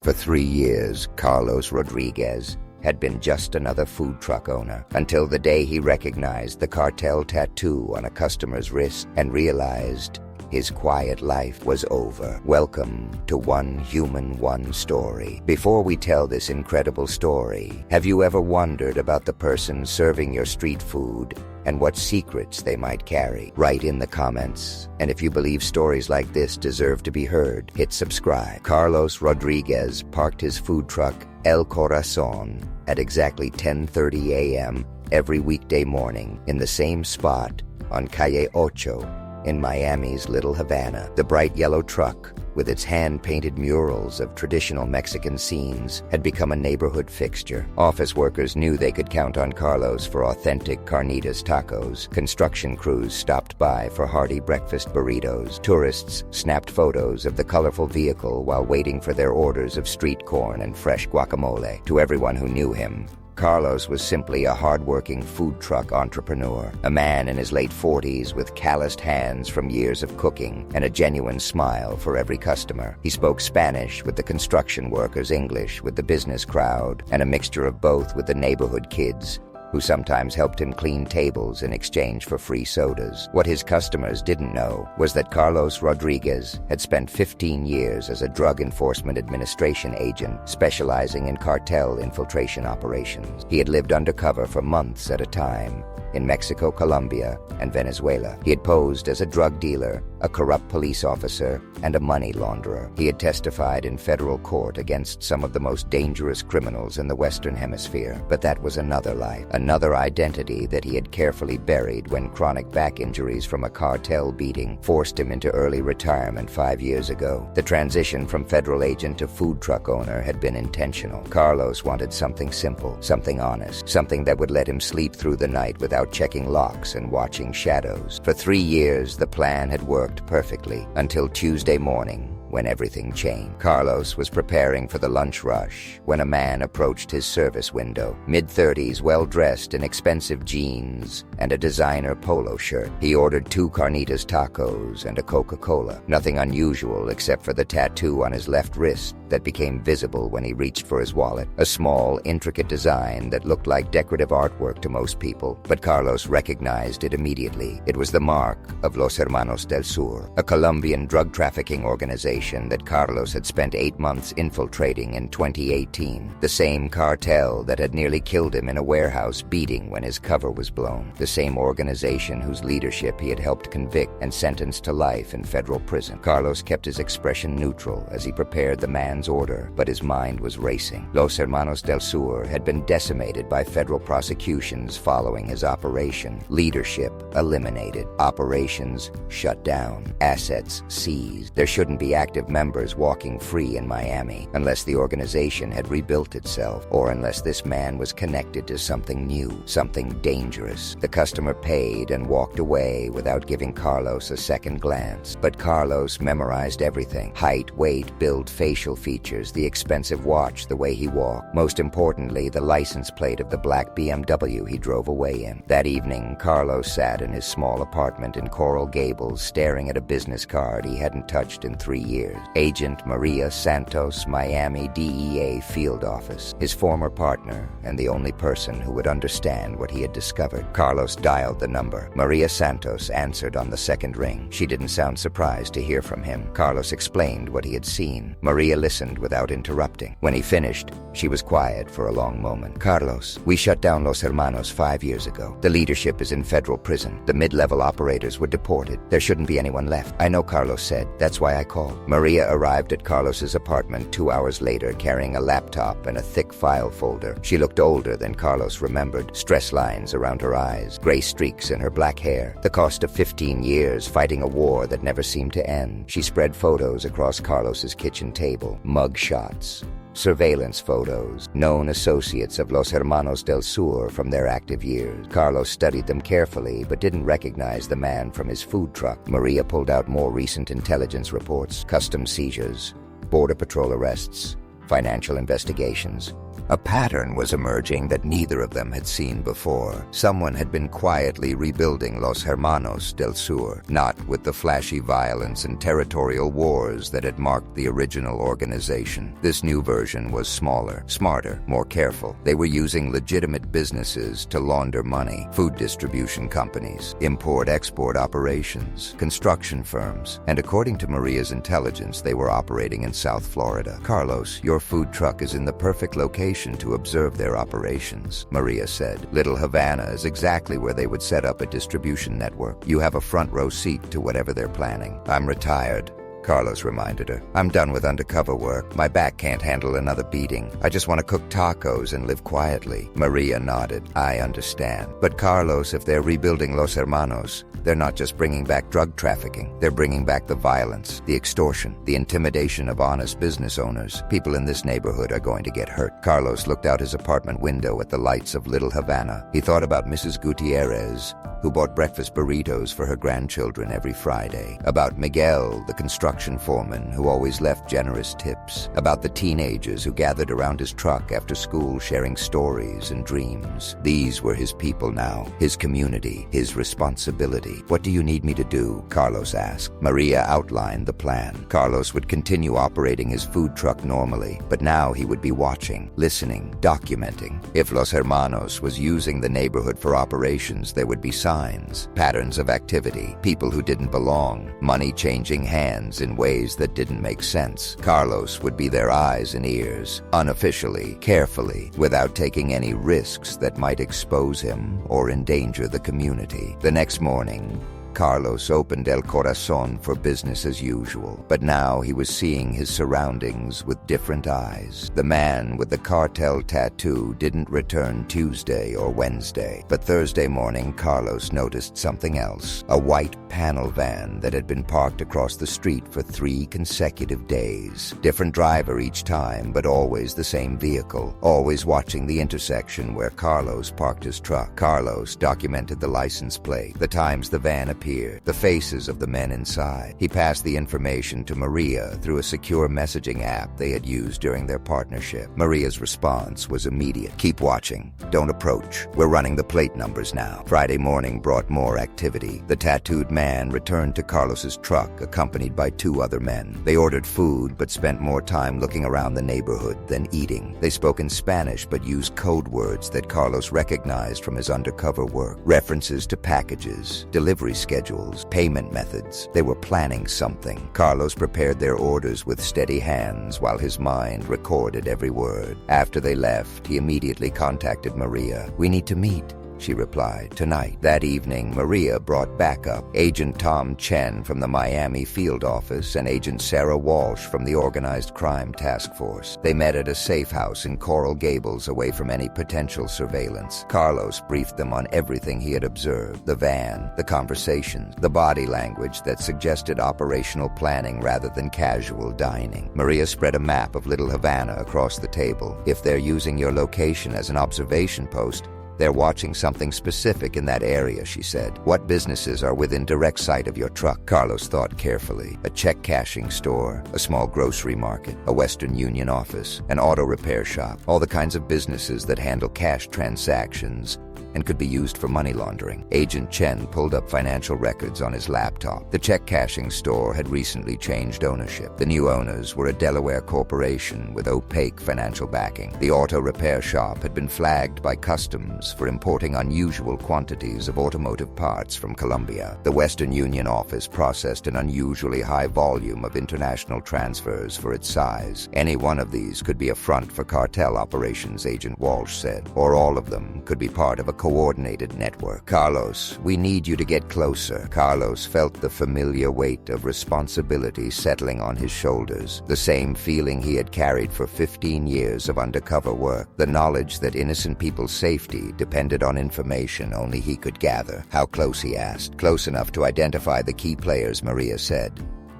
For 3 years, Carlos Rodriguez had been just another food truck owner, until the day he recognized the cartel tattoo on a customer's wrist and realized his quiet life was over. Welcome to One Human, One Story. Before we tell this incredible story, have you ever wondered about the person serving your street food and what secrets they might carry? Write in the comments. And if you believe stories like this deserve to be heard, hit subscribe. Carlos Rodriguez parked his food truck, El Corazon, at exactly 10:30 a.m. every weekday morning in the same spot on Calle Ocho in Miami's Little Havana. The bright yellow truck, with its hand-painted murals of traditional Mexican scenes, had become a neighborhood fixture. Office workers knew they could count on Carlos for authentic carnitas tacos. Construction crews stopped by for hearty breakfast burritos. Tourists snapped photos of the colorful vehicle while waiting for their orders of street corn and fresh guacamole. To everyone who knew him, Carlos was simply a hard-working food truck entrepreneur, a man in his late 40s with calloused hands from years of cooking and a genuine smile for every customer. He spoke Spanish with the construction workers, English with the business crowd, and a mixture of both with the neighborhood kids, who sometimes helped him clean tables in exchange for free sodas. What his customers didn't know was that Carlos Rodriguez had spent 15 years as a Drug Enforcement Administration agent specializing in cartel infiltration operations. He had lived undercover for months at a time in Mexico, Colombia, and Venezuela. He had posed as a drug dealer, a corrupt police officer, and a money launderer. He had testified in federal court against some of the most dangerous criminals in the Western Hemisphere. But that was another life, another identity that he had carefully buried when chronic back injuries from a cartel beating forced him into early retirement 5 years ago. The transition from federal agent to food truck owner had been intentional. Carlos wanted something simple, something honest, something that would let him sleep through the night without checking locks and watching shadows. For 3 years, the plan had worked perfectly, until Tuesday morning, when everything changed. Carlos was preparing for the lunch rush when a man approached his service window, mid-30s, well-dressed in expensive jeans and a designer polo shirt. He ordered 2 carnitas tacos and a Coca-Cola. Nothing unusual except for the tattoo on his left wrist that became visible when he reached for his wallet. A small, intricate design that looked like decorative artwork to most people, but Carlos recognized it immediately. It was the mark of Los Hermanos del Sur, a Colombian drug trafficking organization that Carlos had spent 8 months infiltrating in 2018. The same cartel that had nearly killed him in a warehouse beating when his cover was blown. The same organization whose leadership he had helped convict and sentence to life in federal prison. Carlos kept his expression neutral as he prepared the man's order, but his mind was racing. Los Hermanos del Sur had been decimated by federal prosecutions following his operation. Leadership eliminated. Operations shut down. Assets seized. There shouldn't be active members walking free in Miami unless the organization had rebuilt itself, or unless this man was connected to something new, something dangerous. The customer paid and walked away without giving Carlos a second glance. But Carlos memorized everything: height, weight, build, facial features, the expensive watch, the way he walked. Most importantly, the license plate of the black BMW he drove away in. That evening, Carlos sat in his small apartment in Coral Gables, staring at a business card he hadn't touched in 3 years. Agent Maria Santos, Miami DEA Field Office. His former partner, and the only person who would understand what he had discovered. Carlos dialed the number. Maria Santos answered on the second ring. She didn't sound surprised to hear from him. Carlos explained what he had seen. Maria listened without interrupting. When he finished, she was quiet for a long moment. "Carlos, we shut down Los Hermanos 5 years ago. The leadership is in federal prison. The mid-level operators were deported. There shouldn't be anyone left." "I know," Carlos said. "That's why I called." Maria arrived at Carlos's apartment 2 hours later, carrying a laptop and a thick file folder. She looked older than Carlos remembered. Stress lines around her eyes, gray streaks in her black hair. The cost of 15 years fighting a war that never seemed to end. She spread photos across Carlos's kitchen table. Mug shots, surveillance photos, known associates of Los Hermanos del Sur from their active years. Carlos studied them carefully, but didn't recognize the man from his food truck. Maria pulled out more recent intelligence reports: customs seizures, border patrol arrests, financial investigations. A pattern was emerging that neither of them had seen before. Someone had been quietly rebuilding Los Hermanos del Sur, not with the flashy violence and territorial wars that had marked the original organization. This new version was smaller, smarter, more careful. They were using legitimate businesses to launder money: food distribution companies, import-export operations, construction firms, and according to Maria's intelligence, they were operating in South Florida. "Carlos, your food truck is in the perfect location to observe their operations," Maria said. "Little Havana is exactly where they would set up a distribution network. You have a front-row seat to whatever they're planning." "I'm retired," Carlos reminded her. "I'm done with undercover work. My back can't handle another beating. I just want to cook tacos and live quietly." Maria nodded. "I understand. But Carlos, if they're rebuilding Los Hermanos, they're not just bringing back drug trafficking. They're bringing back the violence, the extortion, the intimidation of honest business owners. People in this neighborhood are going to get hurt." Carlos looked out his apartment window at the lights of Little Havana. He thought about Mrs. Gutierrez, who bought breakfast burritos for her grandchildren every Friday, about Miguel, the construction foreman, who always left generous tips, about the teenagers who gathered around his truck after school sharing stories and dreams. These were his people now, his community, his responsibility. "What do you need me to do?" Carlos asked. Maria outlined the plan. Carlos would continue operating his food truck normally, but now he would be watching, listening, documenting. If Los Hermanos was using the neighborhood for operations, there would be signs, patterns of activity, people who didn't belong, money changing hands in ways that didn't make sense. Carlos would be their eyes and ears, unofficially, carefully, without taking any risks that might expose him or endanger the community. The next morning, Carlos opened El Corazon for business as usual, but now he was seeing his surroundings with different eyes. The man with the cartel tattoo didn't return Tuesday or Wednesday, but Thursday morning Carlos noticed something else: a white panel van that had been parked across the street for 3 consecutive days. Different driver each time, but always the same vehicle, always watching the intersection where Carlos parked his truck. Carlos documented the license plate, the times the van appeared, the faces of the men inside. He passed the information to Maria through a secure messaging app they had used during their partnership. Maria's response was immediate: "Keep watching. Don't approach. We're running the plate numbers now." Friday morning brought more activity. The tattooed man returned to Carlos's truck, accompanied by 2 other men. They ordered food, but spent more time looking around the neighborhood than eating. They spoke in Spanish, but used code words that Carlos recognized from his undercover work. References to packages, delivery schedules, payment methods. They were planning something. Carlos prepared their orders with steady hands while his mind recorded every word. After they left, he immediately contacted Maria. "We need to meet," she replied, "tonight." That evening, Maria brought backup: Agent Tom Chen from the Miami field office and Agent Sarah Walsh from the Organized Crime Task Force. They met at a safe house in Coral Gables, away from any potential surveillance. Carlos briefed them on everything he had observed: the van, the conversations, the body language that suggested operational planning rather than casual dining. Maria spread a map of Little Havana across the table. "If they're using your location as an observation post, they're watching something specific in that area," she said. "What businesses are within direct sight of your truck?" Carlos thought carefully. A check cashing store, a small grocery market, a Western Union office, an auto repair shop, all the kinds of businesses that handle cash transactions and could be used for money laundering. Agent Chen pulled up financial records on his laptop. The check cashing store had recently changed ownership. The new owners were a Delaware corporation with opaque financial backing. The auto repair shop had been flagged by customs for importing unusual quantities of automotive parts from Colombia. The Western Union office processed an unusually high volume of international transfers for its size. Any one of these could be a front for cartel operations, Agent Walsh said, or all of them could be part of a coordinated network. "Carlos, we need you to get closer." Carlos felt the familiar weight of responsibility settling on his shoulders, the same feeling he had carried for 15 years of undercover work, the knowledge that innocent people's safety depended on information only he could gather. "How close?" he asked. "Close enough to identify the key players," Maria said.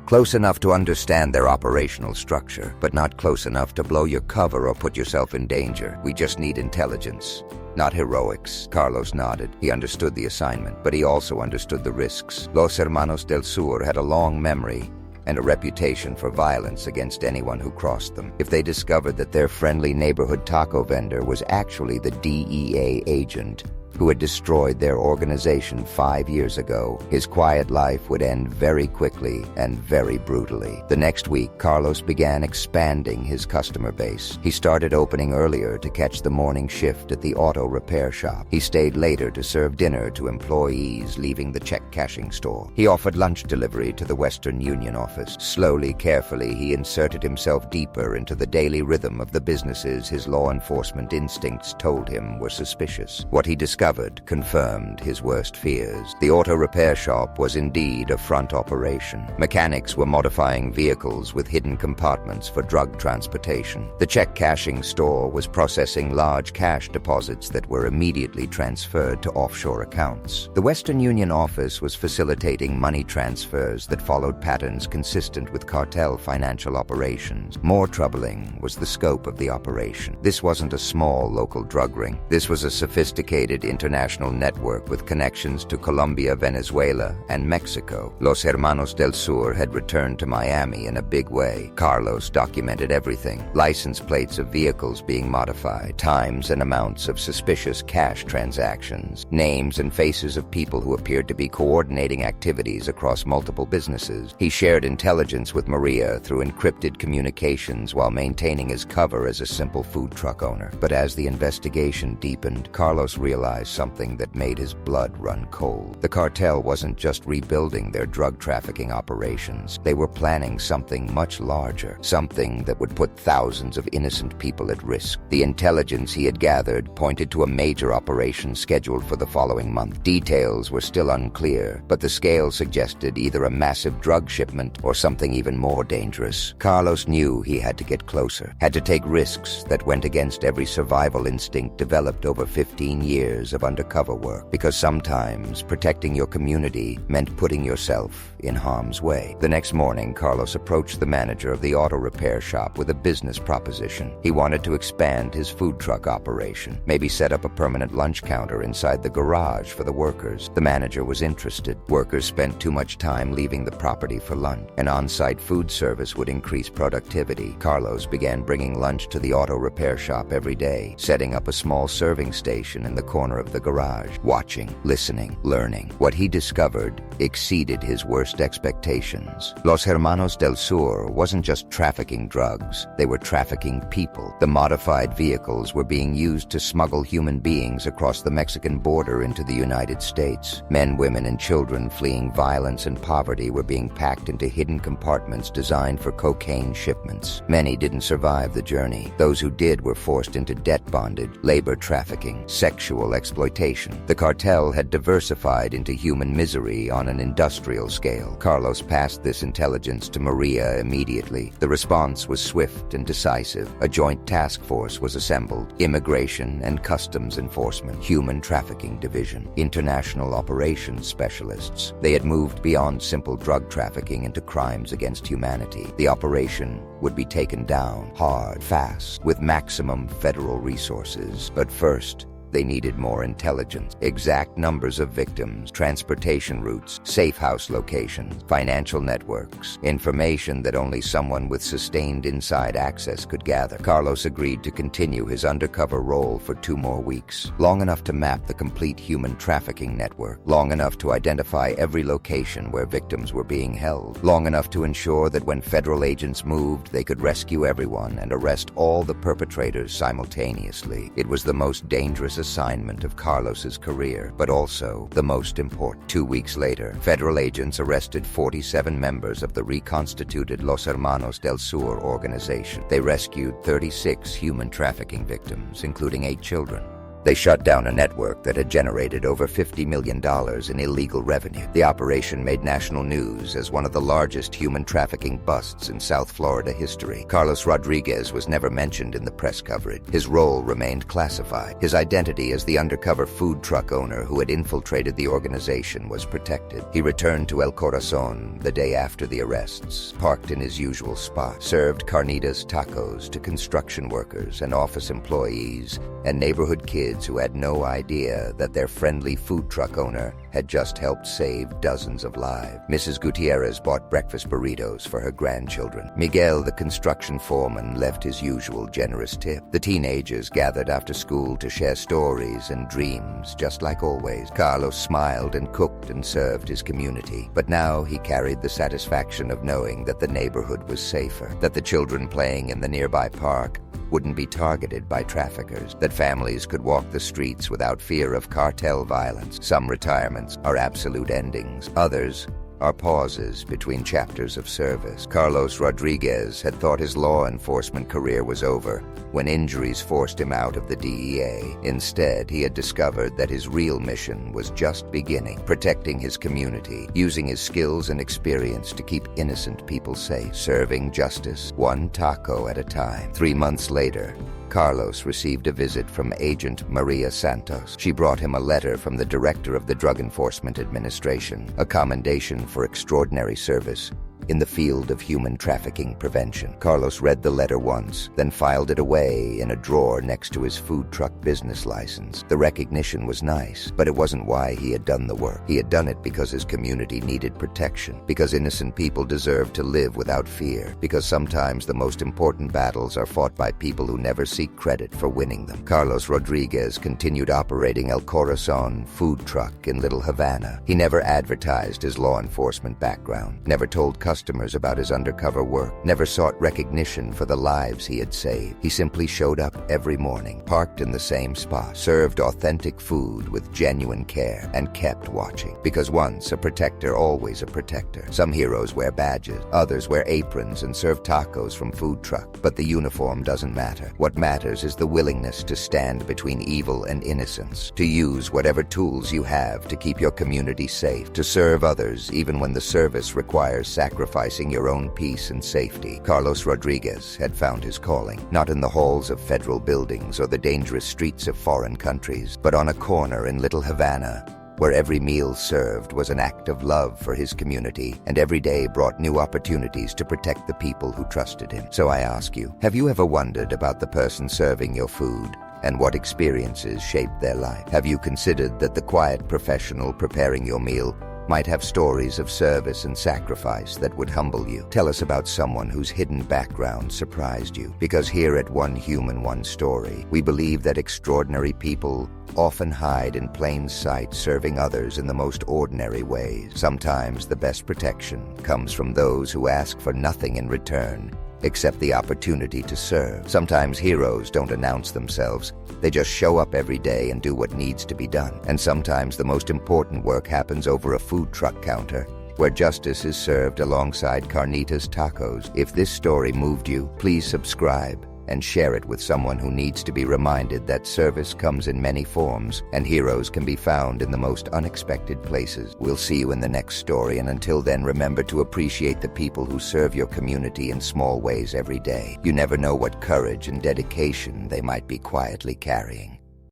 "Close enough to understand their operational structure, but not close enough to blow your cover or put yourself in danger. We just need intelligence, not heroics." Carlos nodded. He understood the assignment, but he also understood the risks. Los Hermanos del Sur had a long memory and a reputation for violence against anyone who crossed them. If they discovered that their friendly neighborhood taco vendor was actually the DEA agent who had destroyed their organization 5 years ago, his quiet life would end very quickly and very brutally. The next week, Carlos began expanding his customer base. He started opening earlier to catch the morning shift at the auto repair shop. He stayed later to serve dinner to employees leaving the check-cashing store. He offered lunch delivery to the Western Union office. Slowly, carefully, he inserted himself deeper into the daily rhythm of the businesses his law enforcement instincts told him were suspicious. What he discovered confirmed his worst fears. The auto repair shop was indeed a front operation. Mechanics were modifying vehicles with hidden compartments for drug transportation. The check-cashing store was processing large cash deposits that were immediately transferred to offshore accounts. The Western Union office was facilitating money transfers that followed patterns consistent with cartel financial operations. More troubling was the scope of the operation. This wasn't a small local drug ring. This was a sophisticated international network with connections to Colombia, Venezuela, and Mexico. Los Hermanos del Sur had returned to Miami in a big way. Carlos documented everything: license plates of vehicles being modified, times and amounts of suspicious cash transactions, names and faces of people who appeared to be coordinating activities across multiple businesses. He shared intelligence with Maria through encrypted communications while maintaining his cover as a simple food truck owner. But as the investigation deepened, Carlos realized something that made his blood run cold. The cartel wasn't just rebuilding their drug trafficking operations. They were planning something much larger, something that would put thousands of innocent people at risk. The intelligence he had gathered pointed to a major operation scheduled for the following month. Details were still unclear, but the scale suggested either a massive drug shipment or something even more dangerous. Carlos knew he had to get closer, had to take risks that went against every survival instinct developed over 15 years of undercover work, because sometimes protecting your community meant putting yourself in harm's way. The next morning, Carlos approached the manager of the auto repair shop with a business proposition. He wanted to expand his food truck operation, maybe set up a permanent lunch counter inside the garage for the workers. The manager was interested. Workers spent too much time leaving the property for lunch. An on-site food service would increase productivity. Carlos began bringing lunch to the auto repair shop every day, setting up a small serving station in the corner of the garage, watching, listening, learning. What he discovered exceeded his worst expectations. Los Hermanos del Sur wasn't just trafficking drugs, they were trafficking people. The modified vehicles were being used to smuggle human beings across the Mexican border into the United States. Men, women, and children fleeing violence and poverty were being packed into hidden compartments designed for cocaine shipments. Many didn't survive the journey. Those who did were forced into debt bondage, labor trafficking, sexual exploitation. The cartel had diversified into human misery on an industrial scale. Carlos passed this intelligence to Maria immediately. The response was swift and decisive. A joint task force was assembled: Immigration and Customs Enforcement, Human Trafficking Division, International Operations Specialists. They had moved beyond simple drug trafficking into crimes against humanity. The operation would be taken down hard, fast, with maximum federal resources. But first, they needed more intelligence: exact numbers of victims, transportation routes, safe house locations, financial networks, information that only someone with sustained inside access could gather. Carlos agreed to continue his undercover role for 2 more weeks, long enough to map the complete human trafficking network, long enough to identify every location where victims were being held, long enough to ensure that when federal agents moved, they could rescue everyone and arrest all the perpetrators simultaneously. It was the most dangerous assignment of Carlos's career, but also the most important. 2 weeks later, federal agents arrested 47 members of the reconstituted Los Hermanos del Sur organization. They rescued 36 human trafficking victims, including 8 children. They shut down a network that had generated over $50 million in illegal revenue. The operation made national news as one of the largest human trafficking busts in South Florida history. Carlos Rodriguez was never mentioned in the press coverage. His role remained classified. His identity as the undercover food truck owner who had infiltrated the organization was protected. He returned to El Corazon the day after the arrests, parked in his usual spot, served carnitas tacos to construction workers and office employees and neighborhood kids who had no idea that their friendly food truck owner had just helped save dozens of lives. Mrs. Gutierrez bought breakfast burritos for her grandchildren. Miguel, the construction foreman, left his usual generous tip. The teenagers gathered after school to share stories and dreams, just like always. Carlos smiled and cooked and served his community. But now he carried the satisfaction of knowing that the neighborhood was safer, that the children playing in the nearby park wouldn't be targeted by traffickers, that families could walk the streets without fear of cartel violence. Some retirements are absolute endings. Others are pauses between chapters of service. Carlos Rodriguez had thought his law enforcement career was over when injuries forced him out of the DEA. Instead, he had discovered that his real mission was just beginning, protecting his community, using his skills and experience to keep innocent people safe, serving justice one taco at a time. 3 months later, Carlos received a visit from Agent Maria Santos. She brought him a letter from the director of the Drug Enforcement Administration, a commendation for extraordinary service in the field of human trafficking prevention. Carlos read the letter once, then filed it away in a drawer next to his food truck business license. The recognition was nice, but it wasn't why he had done the work. He had done it because his community needed protection, because innocent people deserved to live without fear, because sometimes the most important battles are fought by people who never seek credit for winning them. Carlos Rodriguez continued operating El Corazon food truck in Little Havana. He never advertised his law enforcement background, never told customers about his undercover work, never sought recognition for the lives he had saved. He simply showed up every morning, parked in the same spot, served authentic food with genuine care, and kept watching. Because once a protector, always a protector. Some heroes wear badges, others wear aprons and serve tacos from food truck, but the uniform doesn't matter. What matters is the willingness to stand between evil and innocence, to use whatever tools you have to keep your community safe, to serve others even when the service requires sacrificing your own peace and safety. Carlos Rodriguez had found his calling, not in the halls of federal buildings or the dangerous streets of foreign countries, but on a corner in Little Havana, where every meal served was an act of love for his community, and every day brought new opportunities to protect the people who trusted him. So I ask you, have you ever wondered about the person serving your food and what experiences shaped their life? Have you considered that the quiet professional preparing your meal might have stories of service and sacrifice that would humble you? Tell us about someone whose hidden background surprised you. Because here at One Human, One Story, we believe that extraordinary people often hide in plain sight, serving others in the most ordinary ways. Sometimes the best protection comes from those who ask for nothing in return except the opportunity to serve. Sometimes heroes don't announce themselves. They just show up every day and do what needs to be done. And sometimes the most important work happens over a food truck counter, where justice is served alongside carnitas tacos. If this story moved you, please subscribe and share it with someone who needs to be reminded that service comes in many forms and heroes can be found in the most unexpected places. We'll see you in the next story, and until then, remember to appreciate the people who serve your community in small ways every day. You never know what courage and dedication they might be quietly carrying.